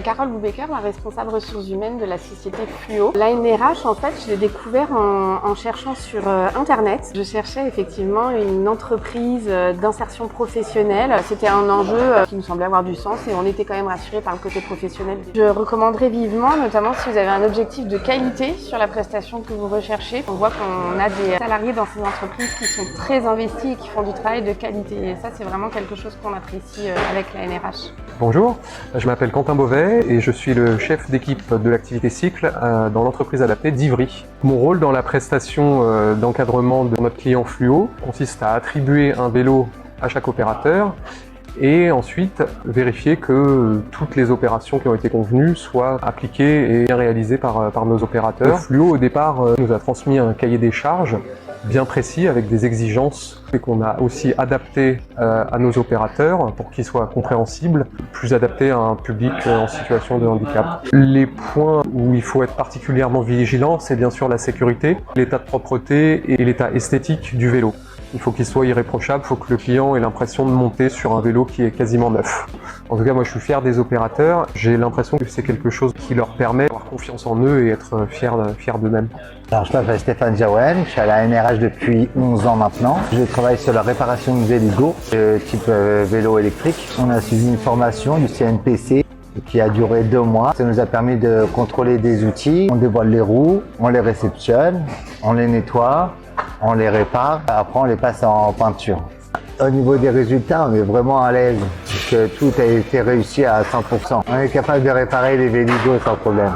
Carole Boubecker, la responsable ressources humaines de la société Fluo. L'ANRH, en fait, je l'ai découvert en cherchant sur Internet. Je cherchais effectivement une entreprise d'insertion professionnelle. C'était un enjeu qui me semblait avoir du sens et on était quand même rassurés par le côté professionnel. Je recommanderais vivement, notamment si vous avez un objectif de qualité sur la prestation que vous recherchez. On voit qu'on a des salariés dans ces entreprises qui sont très investis et qui font du travail de qualité. Et ça, c'est vraiment quelque chose qu'on apprécie avec l'ANRH. Bonjour, je m'appelle Quentin Beauvais et je suis le chef d'équipe de l'activité cycle dans l'entreprise adaptée d'Ivry. Mon rôle dans la prestation d'encadrement de notre client Fluo consiste à attribuer un vélo à chaque opérateur et ensuite vérifier que toutes les opérations qui ont été convenues soient appliquées et bien réalisées par nos opérateurs. Fluo au départ nous a transmis un cahier des charges bien précis avec des exigences et qu'on a aussi adapté à nos opérateurs pour qu'ils soient compréhensibles, plus adaptés à un public en situation de handicap. Les points où il faut être particulièrement vigilant, c'est bien sûr la sécurité, l'état de propreté et l'état esthétique du vélo. Il faut qu'il soit irréprochable, il faut que le client ait l'impression de monter sur un vélo qui est quasiment neuf. En tout cas, moi je suis fier des opérateurs, j'ai l'impression que c'est quelque chose qui leur permet d'avoir confiance en eux et être fiers d'eux-mêmes. Alors, je m'appelle Stéphane Jaouen, je suis à la ANRH depuis 11 ans maintenant. Je travaille sur la réparation de Véligo, type vélo électrique. On a suivi une formation du CNPC qui a duré 2 mois. Ça nous a permis de contrôler des outils. On dévoile les roues, on les réceptionne, on les nettoie, on les répare, après on les passe en peinture. Au niveau des résultats, on est vraiment à l'aise, puisque tout a été réussi à 100%. On est capable de réparer les Véligo sans problème.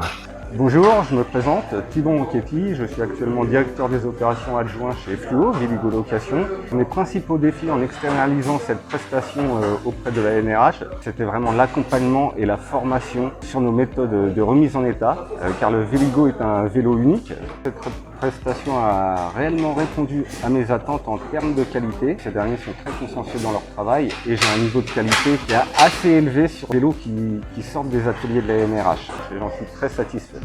Bonjour, je me présente, Thibaut Monchetti, je suis actuellement directeur des opérations adjoint chez Fluo, Véligo Location. Mes principaux défis en externalisant cette prestation auprès de la ANRH, c'était vraiment l'accompagnement et la formation sur nos méthodes de remise en état, car le Véligo est un vélo unique. Cette prestation a réellement répondu à mes attentes en termes de qualité. Ces derniers sont très consciencieux dans leur travail et j'ai un niveau de qualité qui est assez élevé sur les vélos qui sortent des ateliers de la ANRH. J'en suis très satisfait.